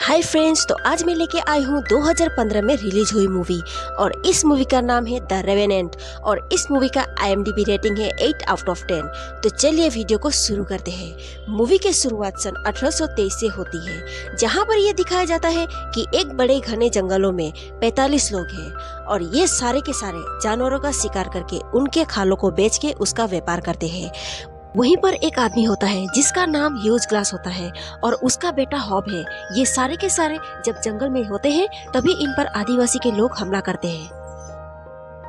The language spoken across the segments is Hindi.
हाय फ्रेंड्स, तो आज मैं लेके आई हूँ 2015 में रिलीज हुई मूवी और इस मूवी का नाम है द रेवेनेंट और इस मूवी का IMDb रेटिंग है 8 आउट ऑफ 10। तो चलिए वीडियो को शुरू करते हैं। मूवी की शुरुआत सन 1823 से होती है, जहाँ पर यह दिखाया जाता है कि एक बड़े घने जंगलों में 45 लोग हैं और ये सारे के सारे जानवरों का शिकार करके उनके खालों को बेच के उसका व्यापार करते हैं। वहीं पर एक आदमी होता है जिसका नाम ह्यूज ग्लास होता है और उसका बेटा हॉब है। ये सारे के सारे जब जंगल में होते हैं तभी इन पर आदिवासी के लोग हमला करते हैं।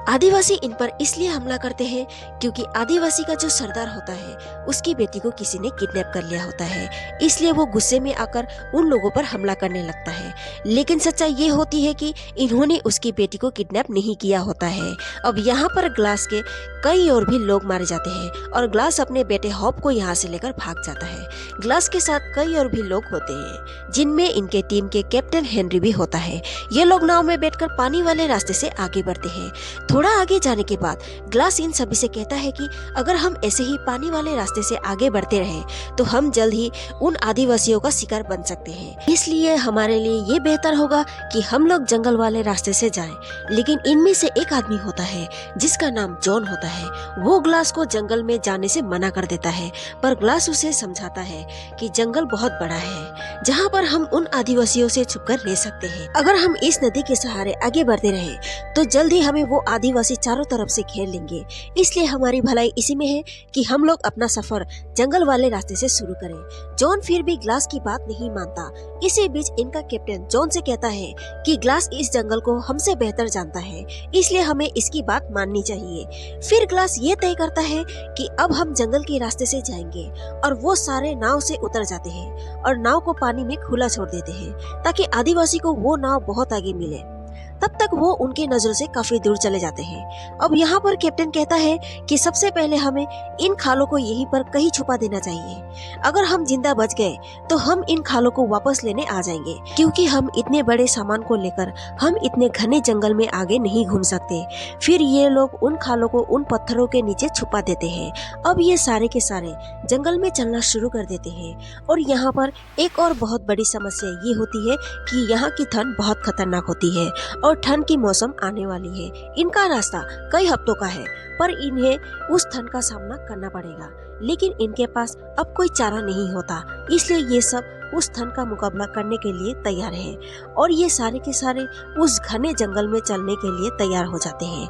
आदिवासी इन पर इसलिए हमला करते हैं क्योंकि आदिवासी का जो सरदार होता है उसकी बेटी को किसी ने किडनैप कर लिया होता है, इसलिए वो गुस्से में आकर उन लोगों पर हमला करने लगता है। लेकिन सच्चाई ये होती है कि इन्होंने उसकी बेटी को किडनैप नहीं किया होता है। अब यहाँ पर ग्लास के कई और भी लोग मारे जाते हैं और ग्लास अपने बेटे हॉब को यहाँ से लेकर भाग जाता है। ग्लास के साथ कई और भी लोग होते हैं जिनमें इनके टीम के कैप्टन हेनरी भी होता है। ये लोग नाव में बैठकर पानी वाले रास्ते से आगे बढ़ते हैं। थोड़ा आगे जाने के बाद ग्लास इन सभी से कहता है कि अगर हम ऐसे ही पानी वाले रास्ते से आगे बढ़ते रहे तो हम जल्द ही उन आदिवासियों का शिकार बन सकते हैं, इसलिए हमारे लिए ये बेहतर होगा कि हम लोग जंगल वाले रास्ते से जाएं। लेकिन इनमें से एक आदमी होता है जिसका नाम जॉन होता है। वो ग्लास को जंगल में जाने से मना कर देता है, पर ग्लास उसे समझाता है कि जंगल बहुत बड़ा है जहाँ पर हम उन आदिवासियों से छुपकर रह सकते हैं। अगर हम इस नदी के सहारे आगे बढ़ते रहे तो जल्द ही हमें वो आदिवासी चारों तरफ से घेर लेंगे, इसलिए हमारी भलाई इसी में है कि हम लोग अपना सफर जंगल वाले रास्ते से शुरू करें। जॉन फिर भी ग्लास की बात नहीं मानता। इसी बीच इनका कैप्टन जॉन से कहता है कि ग्लास इस जंगल को हमसे बेहतर जानता है, इसलिए हमें इसकी बात माननी चाहिए। फिर ग्लास ये तय करता है कि अब हम जंगल के रास्ते से जाएंगे और वो सारे नाव से उतर जाते हैं और नाव को पानी में खुला छोड़ देते हैं ताकि आदिवासी को वो नाव बहुत आगे मिले। तब तक वो उनके नजरों से काफी दूर चले जाते हैं। अब यहाँ पर कैप्टन कहता है कि सबसे पहले हमें इन खालों को यहीं पर कहीं छुपा देना चाहिए। अगर हम जिंदा बच गए तो हम इन खालों को वापस लेने आ जाएंगे, क्योंकि हम इतने बड़े सामान को लेकर हम इतने घने जंगल में आगे नहीं घूम सकते। फिर ये लोग उन खालों को उन पत्थरों के नीचे छुपा देते हैं। अब ये सारे के सारे जंगल में चलना शुरू कर देते हैं और यहाँ पर एक और बहुत बड़ी समस्या ये होती है कि यहाँ की ठंड बहुत खतरनाक होती है और ठंड की मौसम आने वाली है। इनका रास्ता कई हफ्तों का है, पर इन्हें उस ठंड का सामना करना पड़ेगा। लेकिन इनके पास अब कोई चारा नहीं होता, इसलिए ये सब उस ठंड का मुकाबला करने के लिए तैयार हैं और ये सारे के सारे उस घने जंगल में चलने के लिए तैयार हो जाते हैं।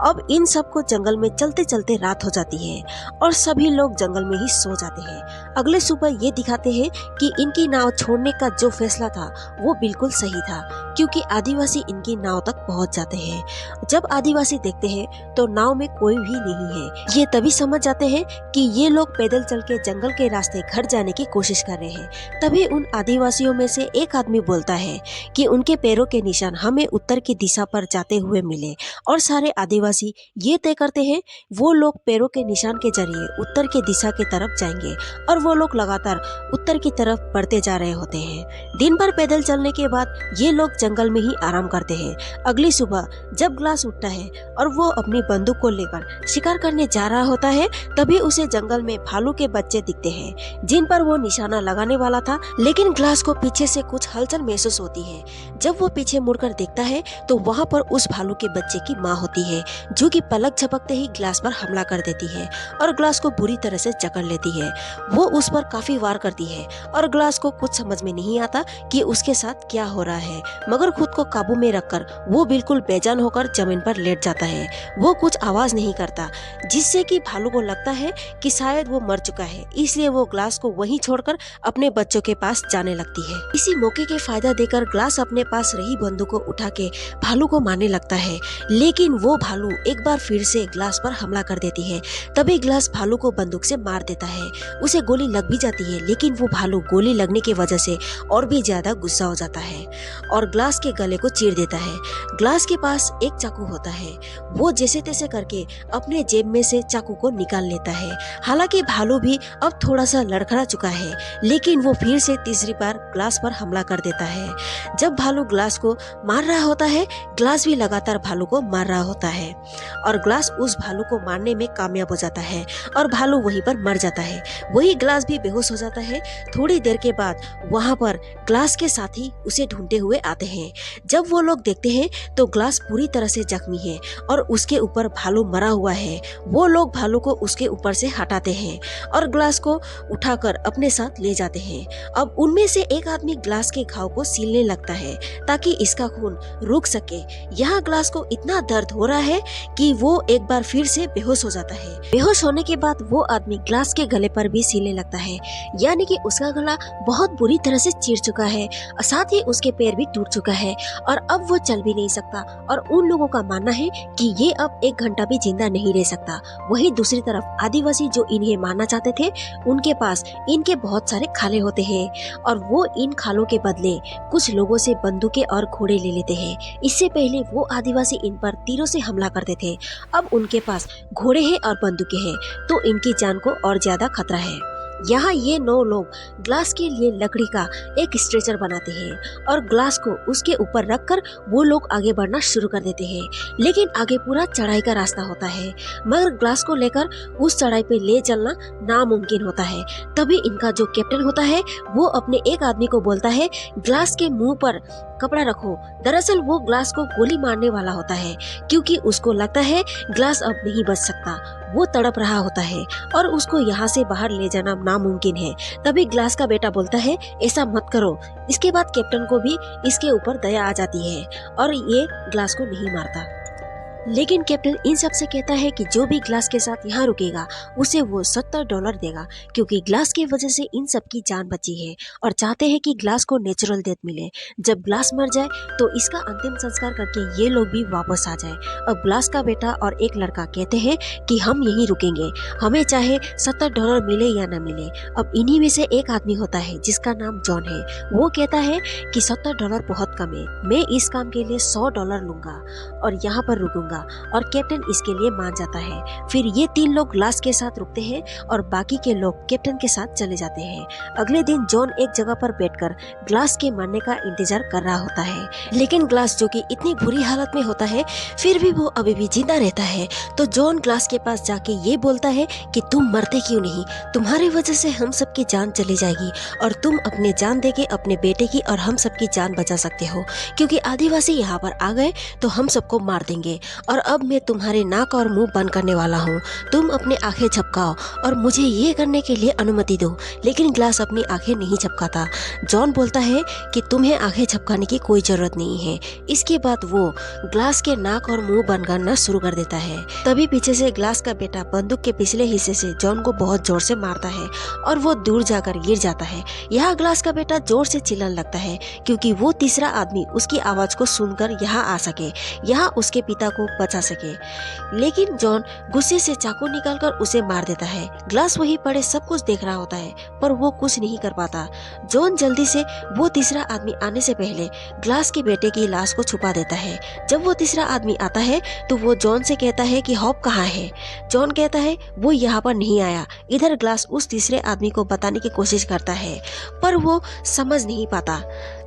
अब इन सब को जंगल में चलते चलते रात हो जाती है और सभी लोग जंगल में ही सो जाते हैं। अगले सुबह ये दिखाते हैं कि इनकी नाव छोड़ने का जो फैसला था वो बिल्कुल सही था, क्योंकि आदिवासी इनकी नाव तक पहुंच जाते हैं। जब आदिवासी देखते हैं तो नाव में कोई भी नहीं है। ये तभी समझ जाते हैं कि ये लोग पैदल चल के जंगल के रास्ते घर जाने की कोशिश कर रहे हैं। तभी उन आदिवासियों में से एक आदमी बोलता है कि उनके पैरों के निशान हमें उत्तर की दिशा पर जाते हुए मिले और सारे आदिवासी ये तय करते हैं वो लोग पैरों के निशान के जरिए उत्तर की दिशा की तरफ जाएंगे और वो लोग लगातार उत्तर की तरफ बढ़ते जा रहे होते हैं। दिन भर पैदल चलने के बाद ये लोग जंगल में ही आराम करते हैं। अगली सुबह जब ग्लास उठता है और वो अपनी बंदूक को लेकर शिकार करने जा रहा होता है, तभी उसे जंगल में भालू के बच्चे दिखते हैं जिन पर वो निशाना लगाने वाला था। लेकिन ग्लास को पीछे से कुछ हलचल महसूस होती है। जब वो पीछे मुड़कर देखता है तो वहाँ पर उस भालू के बच्चे की माँ होती है, जो कि पलक झपकते ही ग्लास पर हमला कर देती है और ग्लास को बुरी तरह से जकड़ लेती है। वो उस पर काफी वार करती है और ग्लास को कुछ समझ में नहीं आता कि उसके साथ क्या हो रहा है, मगर खुद को काबू में रखकर वो बिल्कुल बेजान होकर जमीन पर लेट जाता है। वो कुछ आवाज नहीं करता, जिससे कि भालू को लगता है कि शायद वो मर चुका है, इसलिए वो ग्लास को वहीं छोड़कर अपने बच्चों के पास जाने लगती है। इसी मौके के फायदा देकर ग्लास अपने पास रही बंदूक को उठा के भालू को मारने लगता है, लेकिन वो भालू एक बार फिर से ग्लास पर हमला कर देती है। तभी ग्लास भालू को बंदूक से मार देता है। उसे गोली लग भी जाती है, लेकिन वो भालू गोली लगने की वजह से और भी ज्यादा गुस्सा हो जाता है और ग्लास के गले को चीर देता है। ग्लास के पास एक चाकू होता है, वो जैसे तैसे करके अपने जेब में से चाकू को निकाल लेता है। हालांकि भालू भी अब थोड़ा सा लड़खड़ा चुका है, लेकिन वो फिर से तीसरी बार ग्लास पर हमला कर देता है। जब भालू ग्लास को मार रहा होता है, ग्लास भी लगातार भालू को मार रहा होता है और ग्लास उस भालू को मारने में कामयाब हो जाता है और भालू वहीं पर मर जाता है। वही ग्लास भी बेहोश हो जाता है। थोड़ी देर के बाद वहां पर ग्लास के साथी उसे ढूंढते हुए आते हैं। जब वो लोग देखते हैं तो ग्लास पूरी तरह से जख्मी है और उसके ऊपर भालू मरा हुआ है। वो लोग भालू को उसके ऊपर से हटाते हैं और ग्लास को उठाकर अपने साथ ले जाते हैं। अब उनमें से एक आदमी ग्लास के घाव को सीलने लगता है ताकि इसका खून रुक सके। यहाँ ग्लास को इतना दर्द हो रहा है कि वो एक बार फिर से बेहोश हो जाता है। बेहोश होने के बाद वो आदमी ग्लास के गले पर भी सीलने लगता है, यानी कि उसका गला बहुत बुरी तरह से चीर चुका है और साथ ही उसके पैर भी टूट चुका है और अब वो चल भी नहीं सकता और उन लोगों का मानना है कि ये अब 1 घंटा भी जिंदा नहीं रह सकता। वहीं दूसरी तरफ आदिवासी जो इन्हें मारना चाहते थे, उनके पास इनके बहुत सारे खाले होते हैं और वो इन खालों के बदले कुछ लोगों से बंदूकें और घोड़े ले लेते हैं। इससे पहले वो आदिवासी इन पर तीरों से हमला करते थे। अब उनके पास घोड़े हैं और बंदूकें हैं, तो इनकी जान को और ज्यादा खतरा है। यहाँ ये 9 लोग ग्लास के लिए लकड़ी का एक स्ट्रेचर बनाते हैं और ग्लास को उसके ऊपर रखकर वो लोग आगे बढ़ना शुरू कर देते हैं। लेकिन आगे पूरा चढ़ाई का रास्ता होता है, मगर ग्लास को लेकर उस चढ़ाई पे ले चलना नामुमकिन होता है। तभी इनका जो कैप्टन होता है वो अपने एक आदमी को बोलता है, ग्लास के मुंह पर कपड़ा रखो। दरअसल वो ग्लास को गोली मारने वाला होता है क्योंकि उसको लगता है ग्लास अब नहीं बच सकता। वो तड़प रहा होता है और उसको यहाँ से बाहर ले जाना नामुमकिन है। तभी ग्लास का बेटा बोलता है, ऐसा मत करो। इसके बाद कैप्टन को भी इसके ऊपर दया आ जाती है और ये ग्लास को नहीं मारता। लेकिन कैप्टन इन सब से कहता है कि जो भी ग्लास के साथ यहाँ रुकेगा उसे वो $70 देगा, क्योंकि ग्लास की वजह से इन सब की जान बची है और चाहते हैं कि ग्लास को नेचुरल डेथ मिले। जब ग्लास मर जाए तो इसका अंतिम संस्कार करके ये लोग भी वापस आ जाए। अब ग्लास का बेटा और एक लड़का कहते हैं कि हम यहीं रुकेंगे, हमें चाहे $70 मिले या न मिले। अब इन्हीं में से एक आदमी होता है जिसका नाम जॉन है। वो कहता है कि $70 बहुत कम है, मैं इस काम के लिए $100 लूंगा और यहाँ पर रुकूंगा, और कैप्टन इसके लिए मान जाता है। फिर ये 3 लोग ग्लास के साथ रुकते हैं और बाकी के लोग कैप्टन के साथ चले जाते हैं। अगले दिन जॉन एक जगह पर बैठकर ग्लास के मरने का इंतजार कर रहा होता है, लेकिन ग्लास जो कि इतनी बुरी हालत में होता है फिर भी वो अभी भी जिंदा रहता है। तो जॉन ग्लास के पास जाके ये बोलता है कि तुम मरते क्यों नहीं, तुम्हारी वजह से हम सबकी जान चली जाएगी और तुम अपने जान देके अपने बेटे की और हम सबकी जान बचा सकते हो, क्योंकि आदिवासी यहाँ पर आ गए तो हम सबको मार देंगे और अब मैं तुम्हारे नाक और मुंह बंद करने वाला हूँ। तुम अपने आंखें झपकाओ और मुझे ये करने के लिए अनुमति दो। लेकिन ग्लास अपनी आंखें नहीं झपकाता। जॉन बोलता है कि तुम्हें आंखें झपकाने की कोई जरूरत नहीं है। इसके बाद वो ग्लास के नाक और मुंह बंद करना शुरू कर देता है। तभी पीछे से ग्लास का बेटा बंदूक के पिछले हिस्से से जॉन को बहुत जोर से मारता है और वो दूर जाकर गिर जाता है। यहाँ ग्लास का बेटा जोर से चिल्लाने लगता है क्योंकि वो तीसरा आदमी उसकी आवाज को सुनकर यहाँ आ सके, यहाँ उसके पिता को बचा सके। लेकिन जॉन गुस्से से चाकू निकालकर उसे मार देता है। ग्लास वहीं पड़े सब कुछ देख रहा होता है पर वो कुछ नहीं कर पाता। जॉन जल्दी से वो तीसरा आदमी आने से पहले ग्लास के बेटे की लाश को छुपा देता है। जब वो तीसरा आदमी आता है तो वो जॉन से कहता है कि हॉप कहाँ है। जॉन कहता है वो यहाँ पर नहीं आया। इधर ग्लास उस तीसरे आदमी को बताने की कोशिश करता है पर वो समझ नहीं पाता।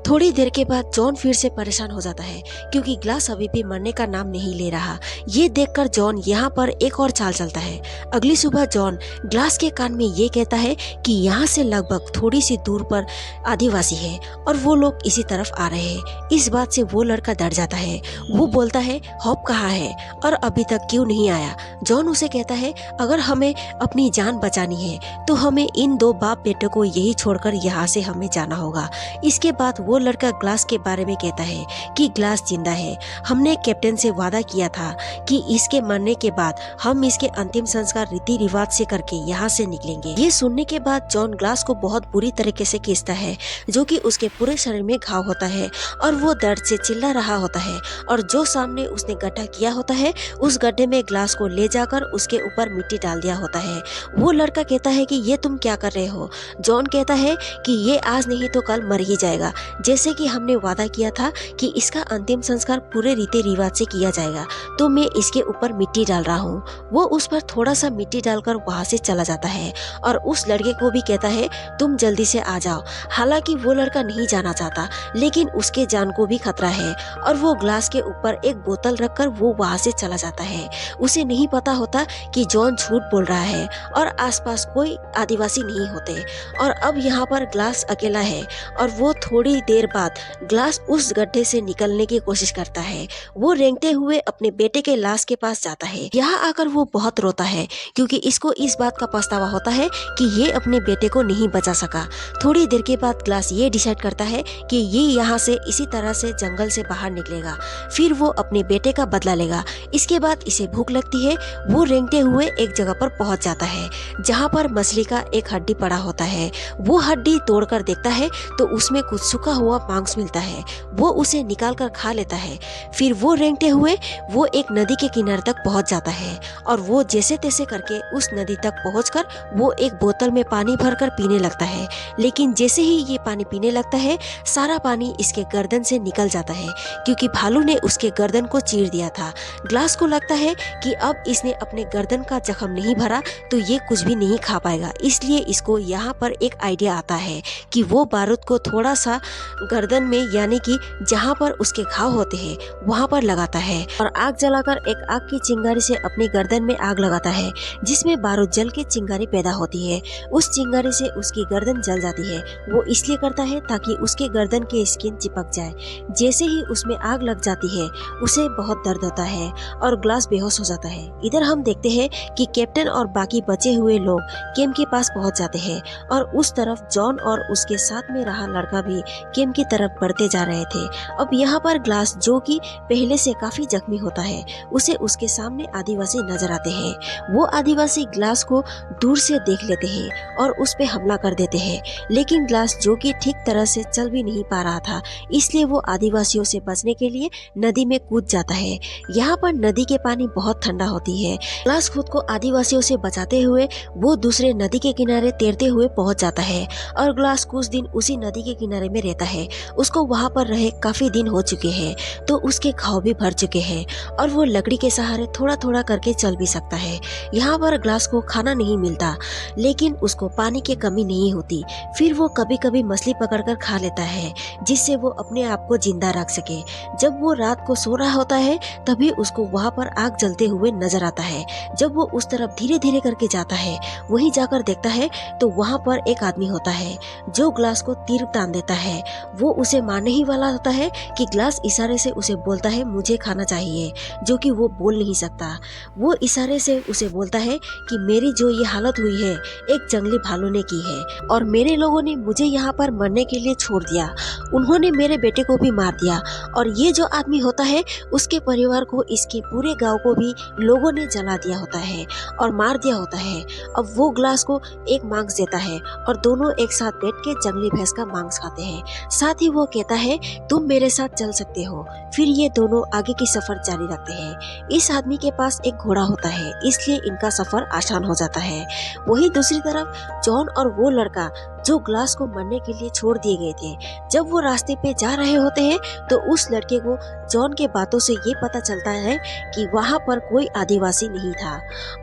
थोड़ी देर के बाद जॉन फिर से परेशान हो जाता है क्योंकि ग्लास अभी भी मरने का नाम नहीं ले रहा। ये देखकर जॉन यहाँ पर एक और चाल चलता है। अगली सुबह जॉन ग्लास के कान में ये कहता है कि यहाँ से लगभग थोड़ी सी दूर पर आदिवासी है और वो लोग इसी तरफ आ रहे हैं। इस बात से वो लड़का डर जाता है। वो बोलता है हॉप कहाँ है और अभी तक क्यों नहीं आया। जॉन उसे कहता है अगर हमें अपनी जान बचानी है तो हमें इन 2 बाप बेटों को यही छोड़कर यहाँ से हमें जाना होगा। इसके बाद वो लड़का ग्लास के बारे में कहता है कि ग्लास जिंदा है। हमने कैप्टन से वादा किया था कि इसके मरने के बाद हम इसके अंतिम संस्कार रीति रिवाज से करके यहाँ से निकलेंगे। ये सुनने के बाद जॉन ग्लास को बहुत बुरी तरीके से खींचता है, जो कि उसके पूरे शरीर में घाव होता है और वो दर्द से चिल्ला रहा होता है। और जो सामने उसने गड्ढा किया होता है उस गड्ढे में ग्लास को ले जाकर उसके ऊपर मिट्टी डाल दिया होता है। वो लड़का कहता है कि ये तुम क्या कर रहे हो। जॉन कहता है कि ये आज नहीं तो कल मर ही जाएगा, जैसे कि हमने वादा किया था कि इसका अंतिम संस्कार पूरे रीति रिवाज से किया जाएगा, तो मैं इसके ऊपर मिट्टी डाल रहा हूँ। वो उस पर थोड़ा सा मिट्टी डालकर वहाँ से चला जाता है और उस लड़के को भी कहता है तुम जल्दी से आ जाओ। हालांकि वो लड़का नहीं जाना चाहता, लेकिन उसके जान को भी खतरा है और वो ग्लास के ऊपर एक बोतल रखकर वो वहाँ से चला जाता है। उसे नहीं पता होता कि जॉन झूठ बोल रहा है और आसपास कोई आदिवासी नहीं होते। और अब यहाँ पर ग्लास अकेला है और वो थोड़ी देर बाद ग्लास उस गड्ढे से निकलने की कोशिश करता है। वो रेंगते हुए अपने बेटे के लाश के पास जाता है। यहाँ आकर वो बहुत रोता है क्योंकि इसको इस बात का पछतावा होता है कि ये अपने बेटे को नहीं बचा सका। थोड़ी देर के बाद ग्लास ये डिसाइड करता है कि ये यहाँ से इसी तरह से जंगल से बाहर निकलेगा, फिर वो अपने बेटे का बदला लेगा। इसके बाद इसे भूख लगती है। वो रेंगते हुए एक जगह पर पहुंच जाता है जहाँ पर मछली का एक हड्डी पड़ा होता है। वो हड्डी तोड़कर देखता है तो उसमें कुछ सूखा हुआ मांस मिलता है। वो उसे निकाल कर खा लेता है। फिर वो रेंगते हुए वो एक नदी के किनारे तक पहुंच जाता है और वो जैसे तैसे करके उस नदी तक पहुंचकर वो एक बोतल में पानी भरकर पीने लगता है। लेकिन जैसे ही ये पानी पीने लगता है, सारा पानी इसके गर्दन से निकल जाता है क्योंकि भालू ने उसके गर्दन को चीर दिया था। ग्लास को लगता है कि अब इसने अपने गर्दन का जख्म नहीं भरा तो ये कुछ भी नहीं खा पाएगा। इसलिए इसको यहाँ पर एक आइडिया आता है कि वो बारूद को थोड़ा सा गर्दन में, यानी कि जहाँ पर उसके घाव होते हैं वहाँ पर लगाता है और आग जलाकर एक आग की चिंगारी से अपनी गर्दन में आग लगाता है, जिसमें बारूद जल के चिंगारी पैदा होती है। उस चिंगारी से उसकी गर्दन जल जाती है। वो इसलिए करता है ताकि उसके गर्दन की स्किन चिपक जाए। जैसे ही उसमें आग लग जाती है उसे बहुत दर्द होता है और ग्लास बेहोश हो जाता है। इधर हम देखते हैं कि कैप्टन और बाकी बचे हुए लोग केम के पास पहुंच जाते हैं और उस तरफ जॉन और उसके साथ में रहा लड़का भी केम की तरफ बढ़ते जा रहे थे। अब यहाँ पर ग्लास, जो कि पहले से काफी जख्मी होता है, उसे उसके सामने आदिवासी नजर आते हैं। वो आदिवासी ग्लास को दूर से देख लेते हैं और उस पे हमला कर देते हैं। लेकिन ग्लास, जो कि ठीक तरह से चल भी नहीं पा रहा था, इसलिए वो आदिवासियों से बचने के लिए नदी में कूद जाता है। यहाँ पर नदी के पानी बहुत ठंडा होती है। ग्लास खुद को आदिवासियों से बचाते हुए वो दूसरे नदी के किनारे तैरते हुए पहुंच जाता है और ग्लास कुछ दिन उसी नदी के किनारे में रहता है। उसको वहाँ पर रहे काफी दिन हो चुके हैं तो उसके घाव भी भर चुके हैं और वो लकड़ी के सहारे थोड़ा थोड़ा करके चल भी सकता है। यहाँ पर ग्लास को खाना नहीं मिलता, लेकिन उसको पानी की कमी नहीं होती। फिर वो कभी कभी मछली पकड़कर खा लेता है जिससे वो अपने आप को जिंदा रख सके। जब वो रात को सो रहा होता है तभी उसको वहाँ पर आग जलते हुए नजर आता है। जब वो उस तरफ धीरे धीरे करके जाता है, वहीं जाकर देखता है तो वहाँ पर एक आदमी होता है जो ग्लास को तीर तान देता है। वो उसे मारने ही वाला होता है कि ग्लास इशारे से उसे बोलता है मुझे खाना चाहिए, जो कि वो बोल नहीं सकता। वो इशारे से उसे बोलता है कि मेरी जो ये हालत हुई है एक जंगली भालू ने की है और मेरे लोगों ने मुझे यहाँ पर मरने के लिए छोड़ दिया। उन्होंने मेरे बेटे को भी मार दिया और ये जो आदमी होता है उसके परिवार को, इसके पूरे गांव को भी लोगों ने जला दिया होता है और मार दिया होता है। अब वो ग्लास को एक मांस देता है और दोनों एक साथ बैठ के जंगली भैंस का मांस खाते हैं। साथ ही वो कहता है तुम मेरे साथ चल सकते हो। फिर ये दोनों आगे की सफर जारी रखते हैं। इस आदमी के पास एक घोड़ा होता है, इसलिए इनका सफर आसान हो जाता है। वहीं दूसरी तरफ जॉन और वो लड़का जो ग्लास को मरने के लिए छोड़ दिए गए थे, जब वो रास्ते पे जा रहे होते हैं तो उस लड़के को जॉन के बातों से ये पता चलता है कि वहाँ पर कोई आदिवासी नहीं था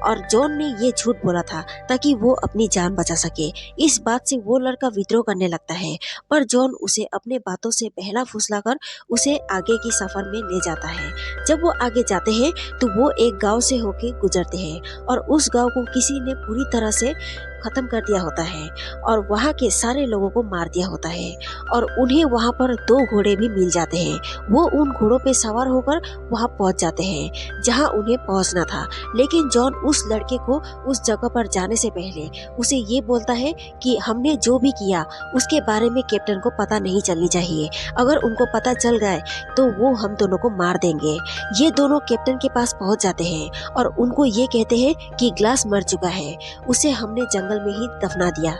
और जॉन ने ये झूठ बोला था ताकि वो अपनी जान बचा सके। इस बात से वो लड़का विद्रोह करने लगता है, पर जॉन उसे अपने बातों से बहला फुसला कर उसे आगे की सफर में ले जाता है। जब वो आगे जाते हैं तो वो एक गांव से होके गुजरते हैं और उस गांव को किसी ने पूरी तरह से खत्म कर दिया होता है और वहाँ के सारे लोगों को मार दिया होता है और उन्हें वहाँ पर 2 घोड़े भी मिल जाते हैं। वो उन घोड़ों पे सवार होकर वहाँ पहुँच जाते हैं जहाँ उन्हें पहुँचना था। लेकिन जॉन उस लड़के को उस जगह पर जाने से पहले उसे ये बोलता है कि हमने जो भी किया उसके बारे में कैप्टन को पता नहीं चलनी चाहिए। अगर उनको पता चल गए तो वो हम दोनों को मार देंगे। ये दोनों कैप्टन के पास पहुँच जाते हैं और उनको ये कहते हैं कि ग्लास मर चुका है, उसे हमने जंगल में ही दफना दिया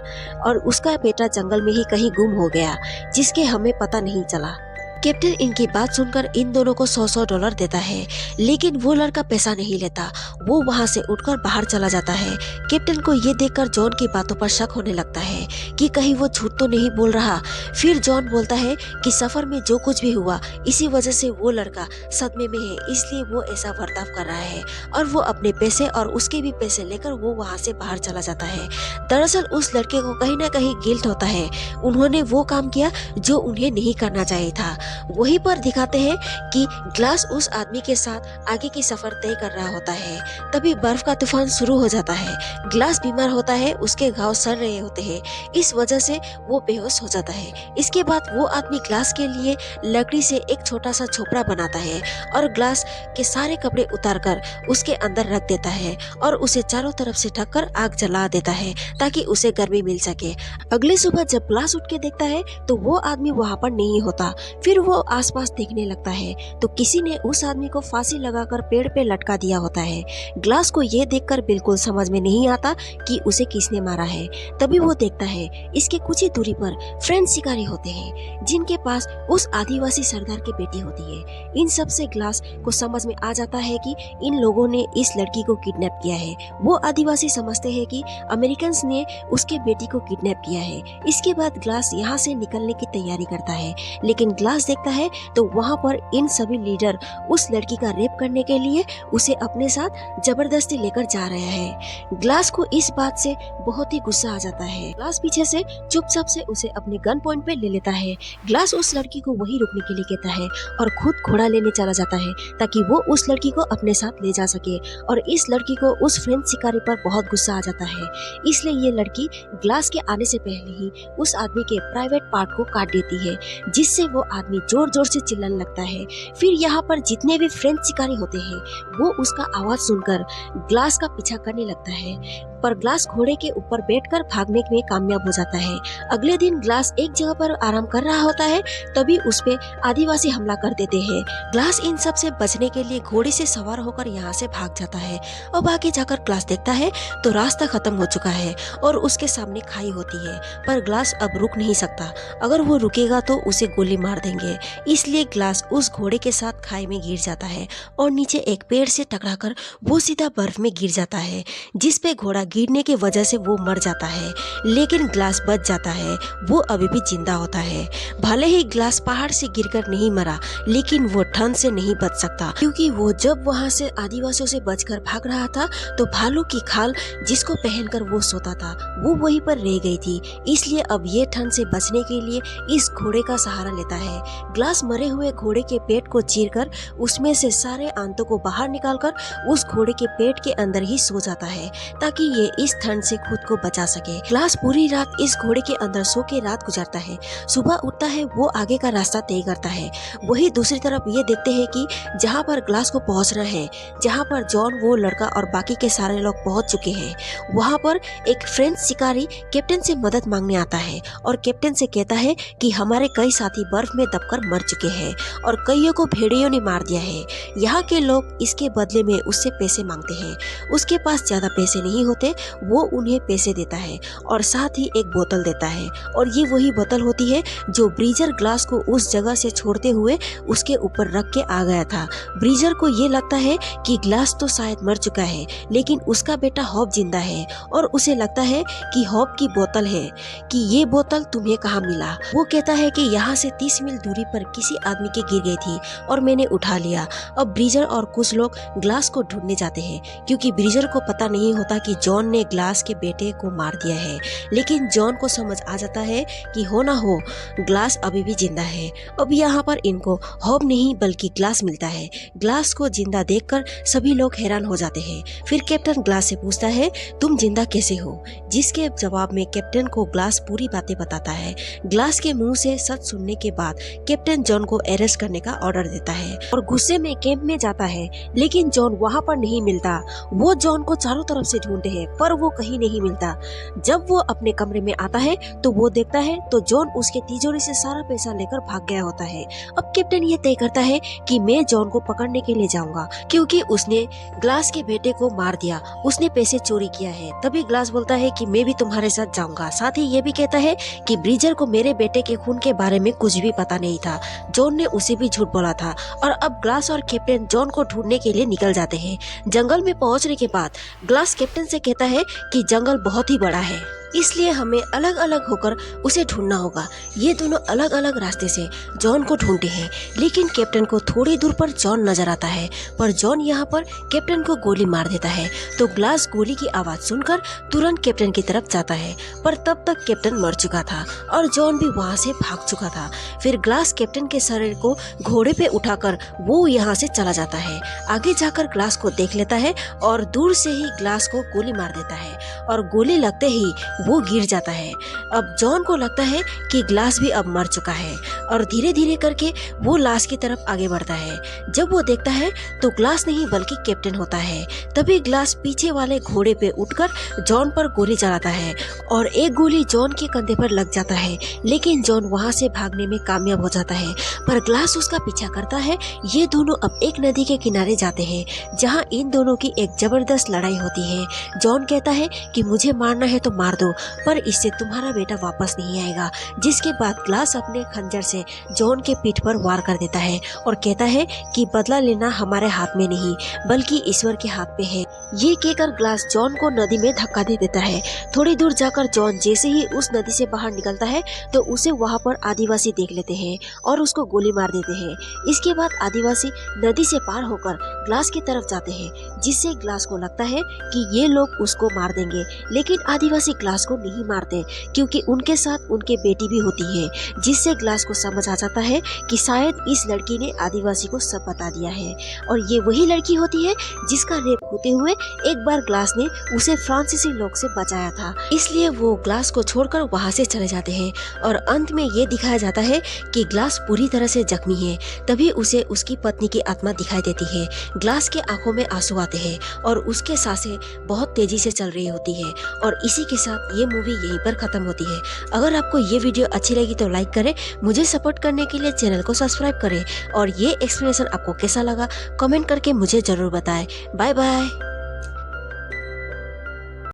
और उसका बेटा जंगल में ही कहीं गुम हो गया जिसके हमें पता नहीं चला। कैप्टन इनकी बात सुनकर इन दोनों को $100 देता है, लेकिन वो लड़का पैसा नहीं लेता। वो वहाँ से उठकर बाहर चला जाता है। कैप्टन को ये देखकर जॉन की बातों पर शक होने लगता है कि कहीं वो झूठ तो नहीं बोल रहा। फिर जॉन बोलता है कि सफर में जो कुछ भी हुआ इसी वजह से वो लड़का सदमे में है, इसलिए वो ऐसा बर्ताव कर रहा है। और वो अपने पैसे और उसके भी पैसे लेकर वो वहाँ से बाहर चला जाता है। दरअसल उस लड़के को कहीं ना कहीं गिल्ट होता है, उन्होंने वो काम किया जो उन्हें नहीं करना चाहिए था। वहीं पर दिखाते हैं कि ग्लास उस आदमी के साथ आगे की सफर तय कर रहा होता है। तभी बर्फ का तूफान शुरू हो जाता है। ग्लास बीमार होता है, उसके घाव सड़ रहे होते हैं, इस वजह से वो बेहोश हो जाता है। इसके बाद वो आदमी ग्लास के लिए लकड़ी से एक छोटा सा झोपड़ा बनाता है और ग्लास के सारे कपड़े उतारकर उसके अंदर रख देता है और उसे चारों तरफ से ढककर आग जला देता है ताकि उसे गर्मी मिल सके। अगली सुबह जब ग्लास उठ के देखता है तो वो आदमी वहाँ पर नहीं होता। फिर वो आसपास देखने लगता है तो किसी ने उस आदमी को फांसी लगाकर पेड़ पे लटका दिया होता है। ग्लास को ये देखकर बिल्कुल समझ में नहीं आता कि उसे किसने मारा है। तभी वो देखता है इसके कुछ ही दूरी पर फ्रेंच शिकारी होते हैं जिनके पास उस आदिवासी सरदार की बेटी होती है। इन सब से ग्लास को समझ में आ जाता है कि इन लोगों ने इस लड़की को किडनैप किया है। वो आदिवासी समझते हैं कि अमेरिकन ने उसके बेटी को किडनैप किया है। इसके बाद ग्लास यहाँ से निकलने की तैयारी करता है, लेकिन ग्लास देखता है तो वहाँ पर इन सभी लीडर उस लड़की का रेप करने के लिए उसे अपने साथ जबरदस्ती लेकर जा रहे हैं। ग्लास को इस बात से बहुत ही गुस्सा आ जाता है। ग्लास पीछे से चुपचाप से उसे अपने गन पॉइंट पे ले लेता है। ग्लास उस लड़की को वहीं रुकने के लिए कहता है और खुद घोड़ा लेने चला जाता है ताकि वो उस लड़की को अपने साथ ले जा सके। और इस लड़की को उस फ्रेंच शिकारी पर बहुत गुस्सा आ जाता है, इसलिए ये लड़की ग्लास के आने से पहले ही उस आदमी के प्राइवेट पार्ट को काट देती है, जिससे वो आदमी जोर जोर से चिल्लाने लगता है। फिर यहाँ पर जितने भी फ्रेंच शिकारी होते हैं वो उसका आवाज सुनकर ग्लास का पीछा करने लगता है, पर ग्लास घोड़े के ऊपर बैठकर भागने में कामयाब हो जाता है। अगले दिन ग्लास एक जगह पर आराम कर रहा होता है, तभी उस पे आदिवासी हमला कर देते हैं। ग्लास इन सब से बचने के लिए घोड़े से सवार होकर यहाँ से भाग जाता है। अब आगे जाकर ग्लास देखता है तो रास्ता खत्म हो चुका है और उसके सामने खाई होती है, पर ग्लास अब रुक नहीं सकता। अगर वो रुकेगा तो उसे गोली मार देंगे, इसलिए ग्लास उस घोड़े के साथ खाई में गिर जाता है और नीचे एक पेड़ से टकराकर वो सीधा बर्फ में गिर जाता है, जिस पे घोड़ा गिरने की वजह से वो मर जाता है। लेकिन ग्लास बच जाता है, वो अभी भी जिंदा होता है। भले ही ग्लास पहाड़ से गिरकर नहीं मरा, लेकिन वो ठंड से नहीं बच सकता, क्योंकि वो जब वहाँ से आदिवासियों से बचकर भाग रहा था तो भालू की खाल जिसको पहनकर वो सोता था वो वहीं पर रह गई थी। इसलिए अब ये ठंड से बचने के लिए इस घोड़े का सहारा लेता है। ग्लास मरे हुए घोड़े के पेट को चीरकर उसमें से सारे आंतों को बाहर निकालकर उस घोड़े के पेट के अंदर ही सो जाता है ताकि ये इस ठंड से खुद को बचा सके। ग्लास पूरी रात इस घोड़े के अंदर सो के रात गुजारता है। सुबह उठता है, वो आगे का रास्ता तय करता है। वही दूसरी तरफ ये देखते हैं कि जहाँ पर ग्लास को पहुँचना है, जहाँ पर जॉन, वो लड़का और बाकी के सारे लोग पहुँच चुके हैं, वहाँ पर एक फ्रेंच शिकारी कैप्टन से मदद मांगने आता है और कैप्टन से कहता है कि हमारे कई साथी बर्फ में दबकर मर चुके हैं और कईयों को भेड़ियों ने मार दिया है। यहाँ के लोग इसके बदले में उससे पैसे मांगते हैं। उसके पास ज्यादा पैसे नहीं होते, वो उन्हें पैसे देता है और साथ ही एक बोतल देता है, और ये वही बोतल होती है जो ब्रीजर ग्लास को उस जगह से छोड़ते हुए उसके ऊपर रख के आ गया था। ब्रीजर को ये लगता है कि ग्लास तो शायद मर चुका है, लेकिन उसका बेटा हॉप जिंदा है और उसे लगता है कि हॉप की बोतल है, कि ये बोतल तुम्हें कहाँ मिला। वो कहता है कि यहाँ से 30 मील दूरी पर किसी आदमी के गिर गई थी और मैंने उठा लिया। अब ब्रीजर और कुछ लोग ग्लास को ढूंढने जाते हैं, क्योंकि ब्रीजर को पता नहीं होता कि जॉन ने ग्लास के बेटे को मार दिया है। लेकिन जॉन को समझ आ जाता है कि हो ना हो ग्लास अभी भी जिंदा है। अब यहाँ पर इनको हॉप नहीं बल्कि ग्लास मिलता है। ग्लास को जिंदा देखकर सभी लोग हैरान हो जाते हैं। फिर कैप्टन ग्लास से पूछता है तुम जिंदा कैसे हो, जिसके जवाब में कैप्टन को ग्लास पूरी बातें बताता है। ग्लास के मुंह से सच सुनने के बाद कैप्टन जॉन को अरेस्ट करने का ऑर्डर देता है और गुस्से में कैंप में जाता है, लेकिन जॉन वहाँ पर नहीं मिलता। वो जॉन को चारों तरफ से ढूंढते हैं पर वो कहीं नहीं मिलता। जब वो अपने कमरे में आता है तो वो देखता है तो जॉन उसके तिजोरी से सारा पैसा लेकर भाग गया होता है। अब कैप्टन ये तय करता है कि मैं जॉन को पकड़ने के लिए जाऊंगा क्योंकि उसने ग्लास के बेटे को मार दिया, उसने पैसे चोरी किया है। तभी ग्लास बोलता है कि मैं भी तुम्हारे साथ जाऊंगा। साथ ही ये भी कहता है कि ब्रीजर को मेरे बेटे के खून के बारे में कुछ भी पता नहीं था, जॉन ने उसे भी झूठ बोला था। और अब ग्लास और कैप्टन जॉन को ढूंढने के लिए निकल जाते हैं। जंगल में पहुंचने के बाद ग्लास कैप्टन से कहता है कि जंगल बहुत ही बड़ा है, इसलिए हमें अलग अलग होकर उसे ढूंढना होगा। ये दोनों अलग अलग रास्ते से जॉन को ढूंढते हैं, लेकिन कैप्टन को थोड़ी दूर पर जॉन नजर आता है, पर जॉन यहाँ पर कैप्टन को गोली मार देता है। तो ग्लास गोली की आवाज सुनकर तुरंत कैप्टन की तरफ जाता है, पर तब तक कैप्टन मर चुका था और जॉन भी वहाँ से भाग चुका था। फिर ग्लास कैप्टन के शरीर को घोड़े पे उठाकर वो यहाँ से चला जाता है। आगे जाकर ग्लास को देख लेता है और दूर से ही ग्लास को गोली मार देता है और गोली लगते ही वो गिर जाता है। अब जॉन को लगता है कि ग्लास भी अब मर चुका है और धीरे धीरे करके वो लाश की तरफ आगे बढ़ता है। जब वो देखता है तो ग्लास नहीं बल्कि कैप्टन होता है। तभी ग्लास पीछे वाले घोड़े पे उठकर जॉन पर गोली चलाता है और एक गोली जॉन के कंधे पर लग जाता है, लेकिन जॉन वहाँ से भागने में कामयाब हो जाता है, पर ग्लास उसका पीछा करता है। ये दोनों अब एक नदी के किनारे जाते हैं जहाँ इन दोनों की एक जबरदस्त लड़ाई होती है। जॉन कहता है कि मुझे मारना है तो मार दो, पर इससे तुम्हारा बेटा वापस नहीं आएगा। जिसके बाद ग्लास अपने खंजर से जॉन के पीठ पर वार कर देता है और कहता है कि बदला लेना हमारे हाथ में नहीं बल्कि ईश्वर के हाथ पे है। ये कहकर ग्लास जॉन को नदी में धक्का दे देता है। थोड़ी दूर जाकर जॉन जैसे ही उस नदी से बाहर निकलता है तो उसे वहाँ पर आदिवासी देख लेते हैं और उसको गोली मार देते हैं। इसके बाद आदिवासी नदी से पार होकर ग्लास की तरफ जाते हैं, जिससे ग्लास को लगता है कि ये लोग उसको मार देंगे, लेकिन आदिवासी ग्लास को नहीं मारते क्योंकि उनके साथ उनके बेटी भी होती है, जिससे ग्लास को समझ आ जाता है कि शायद इस लड़की ने आदिवासी को सब बता दिया है और ये वही लड़की होती है जिसका रेप होते हुए एक बार ग्लास ने उसे फ्रांसीसी लोग से बचाया था। इसलिए वो ग्लास को छोड़कर वहाँ से चले जाते हैं और अंत में ये दिखाया जाता है कि ग्लास पूरी तरह से जख्मी है। तभी उसे उसकी पत्नी की आत्मा दिखाई देती है। ग्लास के आंखों में आंसू आते हैं और उसके सांसें बहुत तेजी से चल रही होती है और इसी के साथ ये मूवी यहीं पर खत्म होती है। अगर आपको ये वीडियो अच्छी लगी तो लाइक करें, मुझे सपोर्ट करने के लिए चैनल को सब्सक्राइब करें और ये एक्सप्लेनेशन आपको कैसा लगा कमेंट करके मुझे जरूर बताएं। Bye bye.